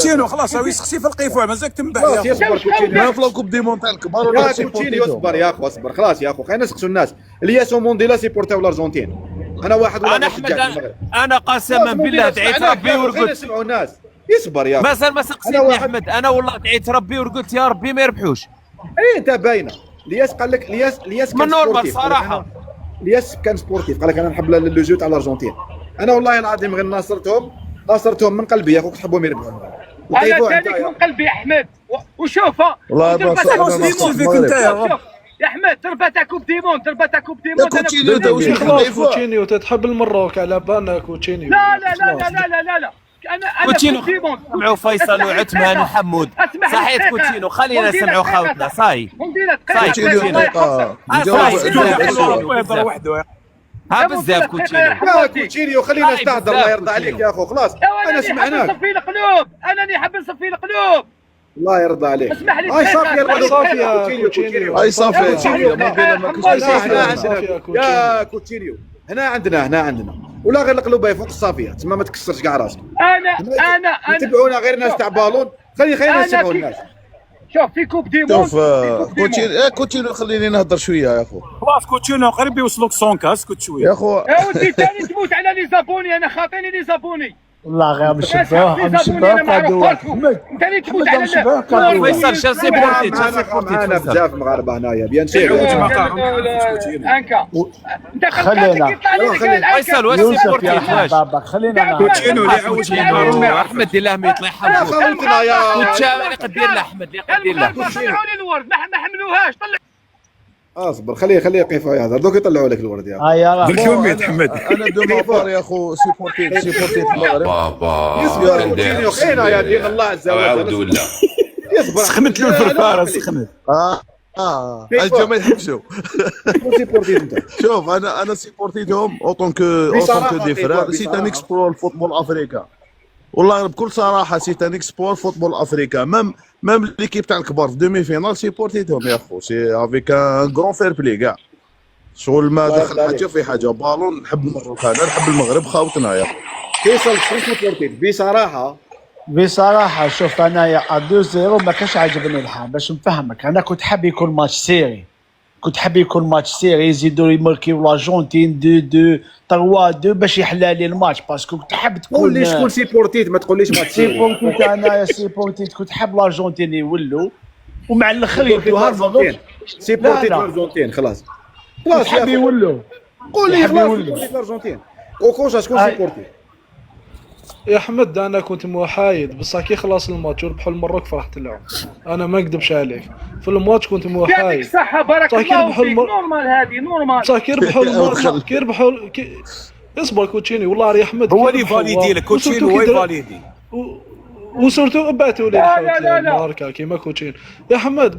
كوتشينو خلاص هو يسقسي في القيفوع مازال تنبح خلاص يا يصبر كوتشينيو. ما في الكوب دي مونتال الكبار يا ولا كوتشينيو اصبر يا اخو اصبر خلاص يا اخو خلينا نسقسوا الناس. الياس ومونديلا سيبورتاو الارجنتين. انا واحد ولا انا احمد انا قسما بالله دعيت ربي خلينا ورقدت نسمعوا الناس. يصبر يا اخو. مازال ما سقسيتني احمد. انا والله دعيت ربي ورقدت يا ربي ما يربحوش. اي انت باينه. الياس قال لك الياس من نورمال صراحه. الياس كان سبورتيف قال لك انا نحب لو جو تاع الارجنتين. انا والله العظيم غير ناصرتهم من قلبي يا اخو كنت تحبهم يربحوا. انا ذلك من قلبي احمد وشوف والله فيك انت يا احمد ضربه تاع كوب ديمون كوتشينيو انت واش خلاص كوتشينيو تتحب المروك على بالنا كوتشينيو. لا لا لا لا لا لا لا انا كوتشينو كوب ديمون سمعوا فيصل وعثمان وحمود. صحيت كوتشينو خلينا نسمعوا خاوتنا صاي ها بزاف كوتشينيو خلينا نستهدر الله يرضى عليك يا اخو خلاص. انا سمعناك. نصفي القلوب انا نحب نصفي القلوب. الله يرضى عليك. اسمح لي هاي صافي يا كوتشينيو. هاي صافي يا كوتشينيو. هنا عندنا ولا غير القلوب فوق الصافيه تما ما تكسرش كاع راسك. انا يتبعونا غير ناس تاع بالون. خلينا نسمعوا الناس. شوف في كوب ديمون شوف كوتشينو خليني نهضر شويه يا اخو. خلاص كوتشينو قريب يوصلوك 100 كاس اسكت شويه يا اخو. يا ودي ثاني تموت على لي زابوني. انا خاطيني لي زابوني والله غير بالشباب ثاني تموت على فيصل شاسي بورتي انا بزاف مغاربه هنايا بيان سير. انكا انت خلينا فيصل واش سيبورتي واش خلينا كوتشينو اللي عاوش احمد الله ما يطلع يا حمود خوتنا يا كوتشا اللي قدير له احمد اللي قدير له طلعوا لي الورد ما حملوهاش. طلع اصبر خليه يقف يهضر دوك يطلعوا لك الورد يا يا قلت لهم يا محمد انا دو مابار يا اخو سيبورتي المغرب. يا كوتشينيو خينا يا دين الله عز وجل. يصبر سخنت له الفرفاره سخنت الجو ما يحبسوا. سيبورتي انت. شوف انا سيبورتيتهم اوطون كو دي فرار. سي ان اكسبور الفوتبول افريكا. والله بكل صراحه سي ان اكسبور فوتبول افريكا. ميم ليكيب تاع الكبار في دومي فينال سيبورتيتهم يا خو. سي افيك ان غران فير بلي كاع. شغل ما دخل حاجه في حاجه بالون. نحب المغرب انا نحب المغرب خاوتنا يا خو. فيصل شنو سيبورتيت بصراحه شوف انايا 2-0 ما كانش عاجبني الحال. باش نفهمك انا كنت حاب يكون ماتش سيري. يزيدوا يماركيو الارجنتين 2-2 باش يحلى لي الماتش باسكو كنت حاب تكون. قول لي شكون سيبورتيت ما تقوليش ماتش سيبورتيت. انايا سيبورتيت كنت حاب الارجنتين يولوا ومع الاخر يدوها المغرب. سيبورتيت الارجنتين خلاص حاب يولوا. قول لي سيبورتيت الارجنتين وكوشا شكون سيبورتيت. يا احمد انا كنت محايد بصح كي خلاص الماتش وربحوا المروك فرحت لهم. انا ما نكذبش عليك في الماتش كنت محايد. يعطيك الصحه بارك الله فيك. نورمال هذه نورمال. بصح كي ربحوا الماتش كي ربحوا اصبر كوتشيني والله يا احمد هو اللي فاليدي لك كوتشينو هو يفاليدي وسورتو بعثوا لي الماركه كيما كوتشين يا حمد.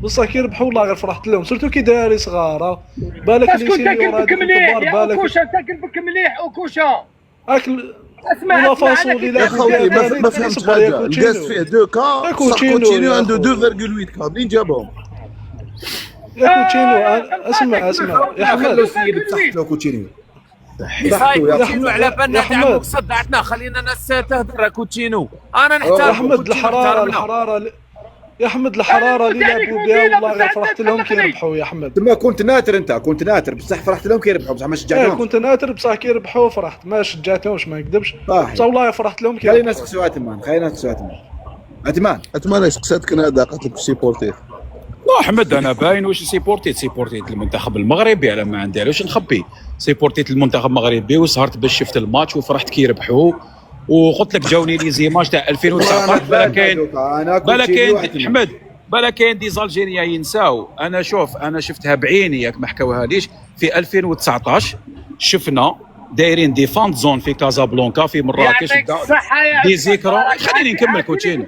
بصح كي ربحوا والله غير فرحت لهم سورتو كي دراري صغاره. بالك لي سينيور بالك كوشا تقلبك مليح وكوشا اكل اسمع لا فاصولي لا خويا ما فهمتش حاجه. الكاس فيه 2 كا كوتشينو عنده 2.8 كا منين جابهم يا كوتشينو. اسمع يا حمد خلو السيد بصحته له كوتشينو. كوتشينو على بالنا دعموك صدعتنا خلينا ناس تهدر كوتشينو. انا نحتاج يا حمد الحراره يا حمد الحراره اللي لعبوا بها والله غير فرحت لهم كي ربحوا يا حمد. تما كنت ناتر بصح فرحت لهم كي ربحوا بصح ما شجعتهمش. كنت ناتر بصح كي ربحوا فرحت ما شجعتهمش ما نكذبش بصح والله فرحت لهم كي. خلينا نسقسوا عثمان سقساتك هذا قالت لك سيبورتيف. لا احمد انا باين واش سيبورتيت المنتخب المغربي على ما عندي علاش نخبي. سيبورتيت المنتخب المغربي وسهرت باش شفت الماتش وفرحت كي ربحوا وقلت لك جاوني لي زيماج تاع 2019 بلا كاين احمد بلا كاين دي زالجيريا ينساو. انا شفتها بعيني ياك ما حكاوها ليش. في 2019 شفنا دايرين دي فاند زون في كازابلانكا في مراكش دي زيكرون. خليني نكمل كوتشينو.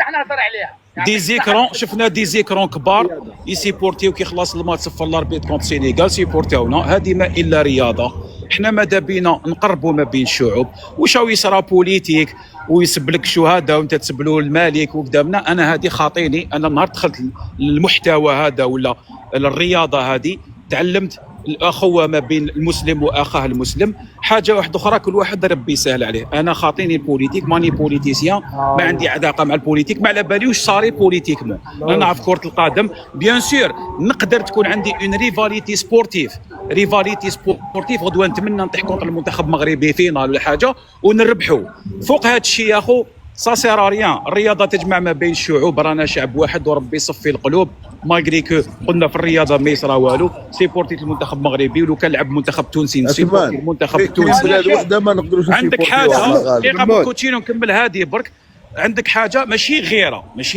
دي زيكرون شفنا دي زيكرون كبار يسيبورتيو كي خلاص الماتش صفر الاربيت كونت سينيغال سيبورتيونا. هذه ما الا رياضه. احنا ماذا بينا نقربوا ما بين الشعوب. واش هو يصرى بوليتيك ويسب لك الشهداء وانت تسب له الملك وقدامنا. انا هذه خاطيني. انا النهار دخلت المحتوى هذا ولا الرياضه هذه تعلمت الاخوه ما بين المسلم واخاه المسلم. حاجه واحده اخرى، كل واحد ربي يسهل عليه. انا خاطيني البوليتيك، ماني بوليتيسيان، ما عندي علاقه مع البوليتيك، ما على بالي واش صاري بوليتيكمون. انا نعرف كره القدم بيان سور، نقدر تكون عندي اون ريفاليتي سبورتيف، غدوه نتمنى نطيح كونتر المنتخب المغربي فينال ولا حاجه ونربحوا. فوق هذا الشيء يا اخو سا سير ريان. الرياضه تجمع ما بين الشعوب، رانا شعب واحد وربي يصفي القلوب. ماغري كو قلنا في الرياضه ما يصرى والو، سيبورتيت المنتخب المغربي، ولو كان لعب منتخب تونسي سيبورتي المنتخب التونسي. بلاد وحده ما نقدروش عندك حاجه دقيقه كوتشينو نكمل هذه برك. عندك حاجه ماشي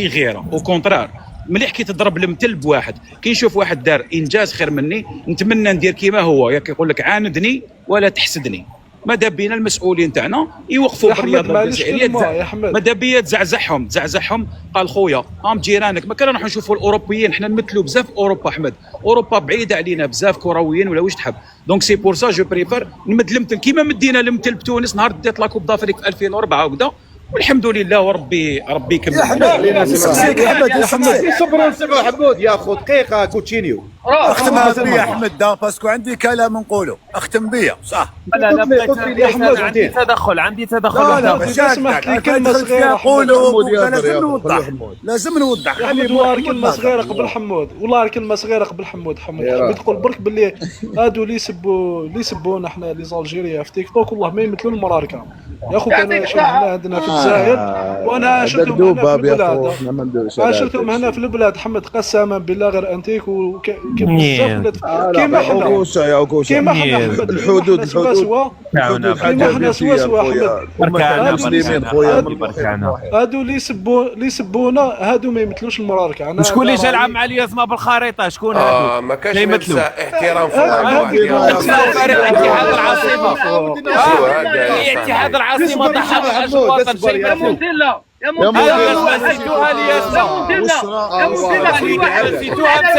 غيره او كونترار. مليح كي تضرب المثل بواحد، كي نشوف واحد دار انجاز خير مني نتمنى ندير كيما هو. ياك يقول لك عاندني ولا تحسدني. ماذا بينا المسؤولين تاعنا يوقفوا بالرياضه الجزائريه، ماذا بيا تزعزعهم. قال خويا هم جيرانك، ما كان نروحوا نشوفوا الاوروبيين، حنا نمثلوا بزاف اوروبا. احمد اوروبا بعيده علينا بزاف كرويين ولا واش تحب. دونك سي بور سا جو بريفير نمد المثل كيما مدينا المثل بتونس نهار ديت لاكوب دافريك في 2004 وكذا، والحمد لله وربي يكمل. يا حمد صبروا حمود يا اخو دقيقه كوتشينيو. اختم بيا يا احمد باسكو عندي كلام نقوله. اختم بيا صح. لا بغيت عندي تدخل لا سمحت لي كلمه صغيره لازم نوضح حمود. والله كلمه صغيره قبل حمود، والله كلمه صغيره قبل حمود. حبيت تقول برك باللي هادو اللي يسبونا احنا لي زالجيريا في تيك توك والله ما يمثلوا المراركه يا اخو. كان عندنا في الجزائر وانا عاشرتهم هنا في البلاد. حمد قسما بالله غير انتيك كيما حنا الحدود كيما سوا حمد. هادو اللي يسبونا هادو ما يمثلوش المراركه. شكون اللي جا لعب مع اليازمه بالخريطه؟ شكون هادو؟ ما كاش يمثلوا احترام في فريق اتحاد العاصمه. اتحاد العاصمه ضحى بالاجر الوطن. شيء مثلوا يا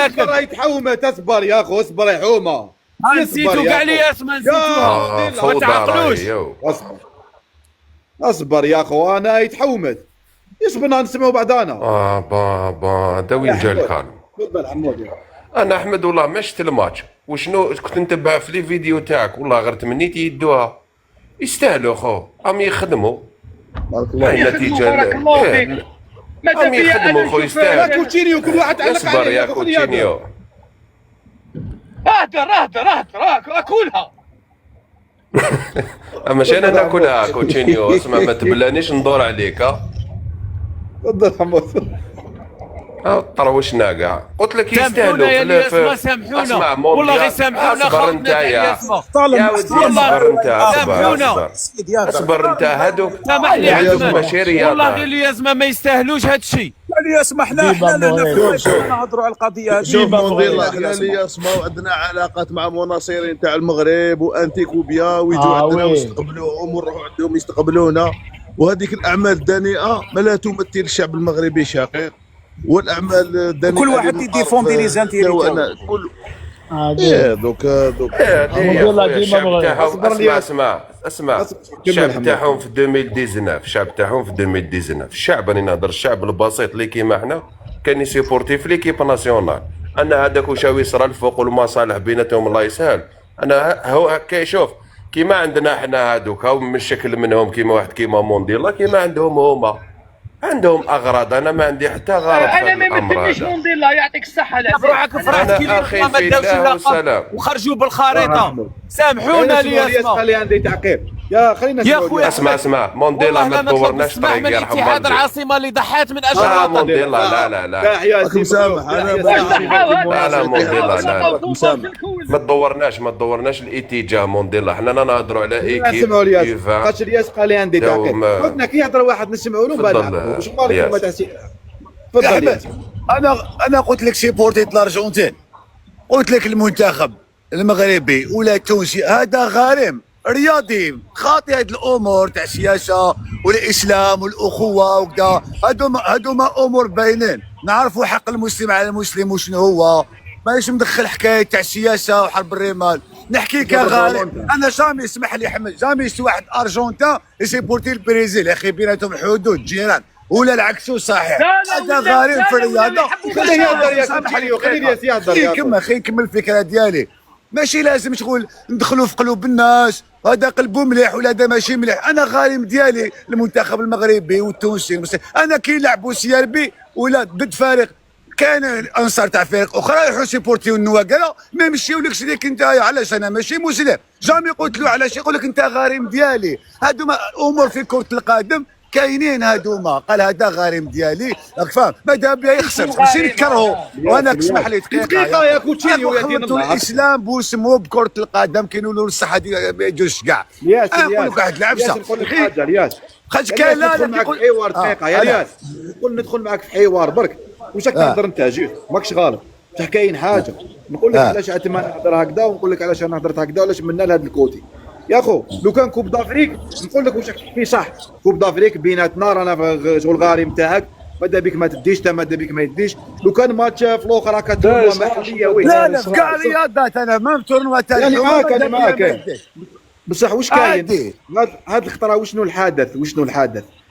اصبر يتحومه اصبر يا اخو اصبر يا حومه. نسيتو كاع لي اسماء نسيتوها ما تعقلوش. اصبر يا اخو انا يتحومت يصبرنا نسمعوا بعضانا. بابا دا وين جا الكالم؟ تفضل حمود. انا احمد والله ما شفت الماتش، وشنو كنت نتبع في لي فيديو تاعك والله غير تمنيت يدوها. يستاهلوا خو راهم يخدموا. بارك الله فيك. النتيجه بارك الله فيك. راهم يخدموا خو يستاهل. كوتشينيو كل واحد علق اصبر يا كوتشينيو. اهدر اكلها. ماشي انا ناكلها كوتشينيو. اسمع ما تبلانيش ندور عليك. تفضل حمود. طروشنا كاع قلت لك يستاهلوا. سامحونا والله غير سامحونا. اصبر انت يا والله سامحونا. اصبر انت هادوك سامح لي ماشي رياضه. والله غير اليازمه ما يستاهلوش هذا الشيء. الياسمه حنا نهضروا على القضيه. شوف مونديلا حنا الياسمه وعندنا علاقات مع مناصرين تاع المغرب وانتيك وبيا ويجوا عندنا ونستقبلوهم ونروحوا عندهم يستقبلونا. وهذيك الاعمال الدنيئه ما لا تمثل الشعب المغربي شقيق. والاعمال الدنيئه كل واحد يديفوندي لي زانتيري تاعو. دوك اسمع الشعب تاعهم في 2019 الشعب راني نهضر الشعب البسيط اللي كيما حنا كان يسيبورتي في ليكيب ناسيونال. انا هذاك واش يصرى الفوق والمصالح بيناتهم الله يسهل. انا هو هكا شوف كيما عندنا حنا هادوك هاو من شكل منهم كيما واحد كيما مونديلا كيما عندهم اغراض. انا ما عندي حتى غرض. انا ما يمثلنيش مونديلا يعطيك الصحه. روحك فرحت كي ما داوش اللقب وخرجوا بالخريطه. سامحونا الياسمه. خلي عندي تعقيب يا خلينا يا خويا. اسمع مونديلا ما تطورناش طريق يرحم والديك. اتحاد العاصمه اللي ضحات من اجل الوطن. مونديلا لا مسامح انا لا مونديلا لا ما تدورناش الاتجاه مونديلا. حنا نهضروا على ايكيب. نسمعوا الياس خاطر الياس قال لي عندي تعقيب. قلنا كي يهضر واحد نسمعوا له بعد واش مالك ما تحسي. تفضل. انا قلت لك سيبورتيت الارجنتين، قلت لك المنتخب المغربي ولا التونسي هذا غارم رياضي خاطئ. هذه الامور تاع السياسه والاسلام والاخوه وكذا هذوما امور باينين. نعرفوا حق المسلم على المسلم وشنو هو. مانيش مدخل حكايه تاع السياسه وحرب الرمال. نحكي كغارم. انا جامي اسمح لي حمد جامي شفت واحد ارجنتا يسيبورتي البرازيل يا اخي بيناتهم حدود جيران ولا العكس صحيح. هذا غارم في الرياضه. خليه يهضر يا سمح لي خليه يهضر. خليه يكمل الفكره ديالي. ماشي لازم تقول ندخلوا في قلوب الناس هذا قلبه مليح ولا هذا ماشي مليح. انا غارم ديالي المنتخب المغربي والتونسي انا كي يلعبوا سي ار بي ولا ضد فريق كان انصار تاع فريق اخرى يروحوا سيبورتيو النواقله ما يمشيولكش ليك انت. علاش انا ماشي مسلم جامي قلت له علاش يقول لك انت غارم ديالي. هادوما امور في كره القدم كاينين هادوما. قال هذا غارم ديالي راك فاهم ماذا بيا يخسر ماشي نكرهو. وانا اسمح لي دقيقه يا كوتشينيو يا دين الله الاسلام بوسموه بكره القدم كاينوا له الصحه ما يجوش كاع. نقول لك واحد العبسه نقول لك حاجه الياس خاطر كان لا معك في حوار دقيقه يا الياس نقول ندخل معك في حوار برك واش راك تهضر انت جوج ماكش غلط بصح كاين حاجه نقول لك علاش عتما نهضر هكذا ونقول لك علاش انا هضرت هكذا وعلاش منا لهذا الكوتي. يا خو لو كان كوب دافريك نقول لك واش راك تحكي صح. كوب دافريك بيناتنا رانا شغل غارم تاعك ماذا بك ما تديش تا ماذا بك ما يديش. لو كان ماتش في الاخر راك تورنوا محليه وين لا لا في كاع الرياضات انا ما في تورنوا تاع يعني معاك بصح واش كاين هاد الخطره وشنو الحادث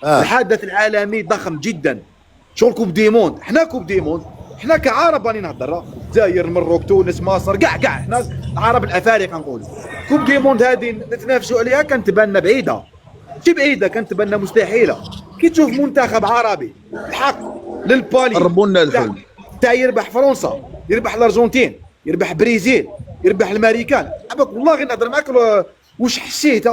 الحادث العالمي ضخم جدا شغل كوب ديموند. حنا كوب ديموند حنا كعرب راني نهضر الجزائر المغرب تونس مصر كاع حنا العرب الافارقه نقول كوب ديموند هذه نتنافسوا عليها كانت تبان بعيده ماشي بعيده كانت تبان مستحيله. كي تشوف منتخب عربي الحق للبالي قربوا الحلم تاع يربح فرنسا يربح الارجنتين يربح بريزيل يربح الامريكان عباك والله غير نهضر معاك واش حسيت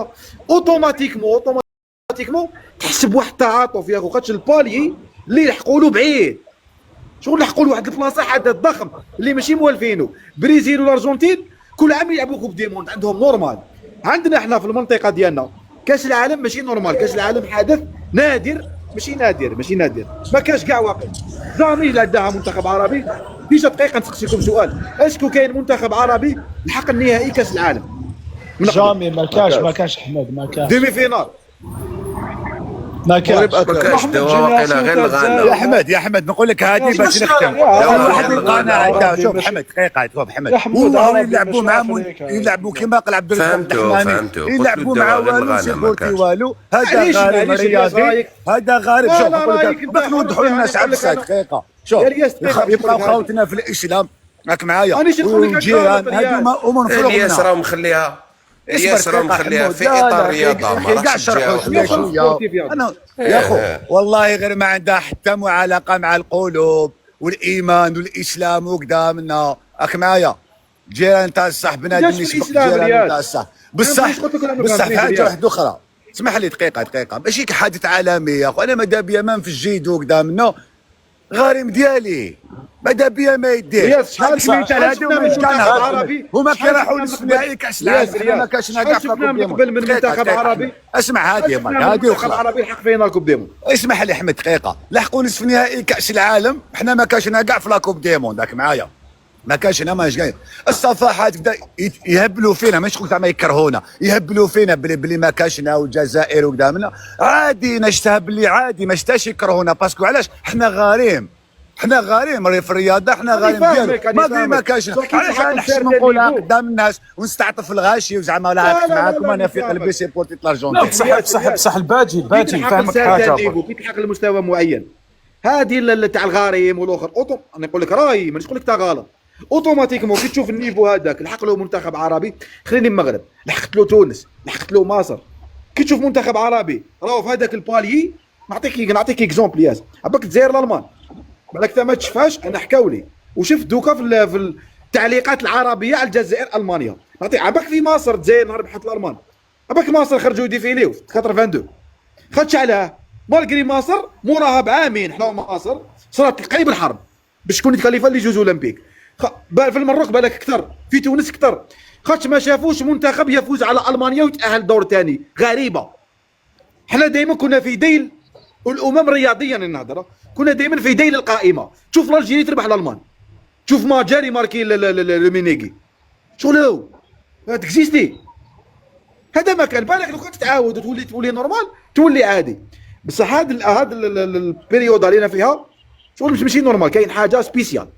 اوتوماتيكمون تحس بواحد التعاطف يا اخو خاطش البالي اللي لحقوا له بعيد شغل لحقوا له واحد البلاصه حدث ضخم اللي ماشي موالفينه. بريزيل والارجنتين كل عام يلعبوا كوب ديموند عندهم نورمال. عندنا احنا في المنطقه ديالنا كاس العالم ماشي نورمال. كاس العالم حدث نادر ماشي نادر ما كاش كاع واقع. زامي لا داها منتخب عربي. ديجا دقيقه نسقسيكم سؤال اسكو كاين منتخب عربي لحق النهائي كاس العالم؟ جامي ما كاش حماد ما كاش ديمي فينال ما كاش دواقي غير الغنى. يا احمد نقول لك هذه باش نختم واحد القناعه. شوف محمد دقيقه شوف محمد والله يلعبوا مع يلعبوا كيما قال عبد الرحمن الرحماني يلعبوا مع والو سيبورتي والو. هذا غارم رياضي هذا غارم. شوف نقول لك باش نوضحوا للناس عبسه دقيقه. شوف يبقاو خاوتنا في الاسلام راك معايا والجيران هذوما امور مفروغ منها. الياس راه مخليها ياسر مخليها في اطار الرياضه ما راحش انا يا اخو والله غير ما عندها حتى علاقه مع القلوب والايمان والاسلام وقدامنا راك معايا. جيران تاع الصح بنادم يسبق جيران تاع الصح بصح في حاجه واحده اخرى. اسمح لي دقيقه ماشي كحادث عالمي يا اخو. انا ماذا بيا ما في الجيد قدامنا غارم ديالي ماذا بيا ما يدير. شحال سمعت على هذا المنتخب عربي هما كيراحوا للنهائي كاس العالم ما كاش نجاح في من قبل من منتخب عربي. اسمع هذه منتخب عربي لحق فينا الكوب ديموند. اسمح لي احمد دقيقه لحقوا نصف نهائي كاس العالم حنا ما كاش كاع في لاكوب ديموند راك معايا. ما كاش هنا ماش كاين الصفحات بدا يهبلوا فينا ماشي نقول زعما يكرهونا يهبلوا فينا بلي ما كاشنا والجزائر وقدامنا عادي نشتها بلي عادي ما شتاش يكرهونا باسكو علاش حنا غاريم في الرياضه حنا غارم ديالو ما كاش. علاش انا نحشم نقولها قدام الناس ونستعطف الغاشي وزعما لا معاكم انا في قلبي سيبورتي الارجنتين. بصح الباجي فهمك حاجه كي تلحق لمستوى معين هذه تاع الغاريم والاخر انا نقول لك راي مانيش نقول لك تا غلط. اوتوماتيكمون كي تشوف النيفو هذاك لحق له منتخب عربي خليني المغرب لحقت له تونس لحقت له مصر. كي تشوف منتخب عربي راهو في هذاك البالي نعطيك اكزومبل ياس عباك الجزائر الالمان بالك ما تشوفهاش. انا حكاولي وشفت دوكا في التعليقات العربيه على الجزائر المانيا نعطيك عباك في مصر الجزائر ربحت الالمان عباك مصر خرجوا يديفيليو في 82 خاطش علاه مالغري مصر موراها بعامين حنا مصر صارت قريب الحرب باش تكون يتكلفوا لي جوز اولمبيك. في المروك بالك اكثر في تونس اكثر خاطش ما شافوش منتخب يفوز على المانيا ويتاهل دور ثاني. غريبه حنا دائما كنا في ديل الامم رياضيا نهضر كنا دائما في ديل القائمه. تشوف الجيري تربح الالمان تشوف ماجاري ماركي المينيغي شغل تكزيستي هذا ما كان بالك لو كنت تعاود وتولي نورمال تولي عادي. بصح هذا البيريود اللي فيها شغل ماشي نورمال كاين حاجه سبيسيال.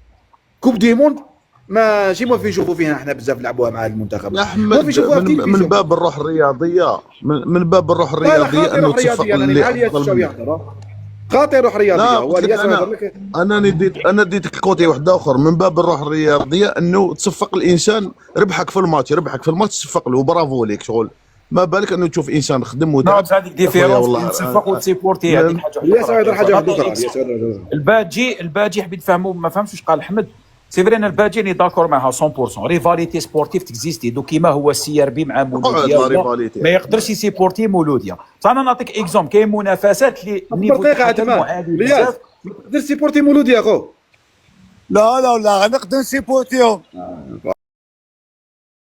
كوب ديموند ماشي ما في نشوفوا فيها احنا بزاف نلعبوها مع المنتخب يا احمد من باب الروح الرياضيه انه تصفق اللي خاطر روح رياضيه لا هو قلت لك اللي يهضر لك. انا اديتك الكوتي واحد اخر من باب الروح الرياضيه، انه تصفق الانسان ربحك في الماتش، تصفق له، برافو ليك شغل. ما بالك انه تشوف انسان خدم نعم وتعب. هذيك ديفيرونس تصفق وتسيبورتي، هذيك حاجه اخرى. الباجي حبيت نفهموا، ما فهمتش واش قال احمد. سي فري انا الباجي راني داكور معها 100%. ريفاليتي سبورتيف تكزيستي دو كيما هو السي ار بي مع مولوديا، ما يقدرش يسيبورتي مولوديا. انا نعطيك اكزومبل، كاين منافسات اللي النيفو تاعها رياض تقدر سيبورتي مولوديا اخو. لا غنقدر نسيبورتيهم.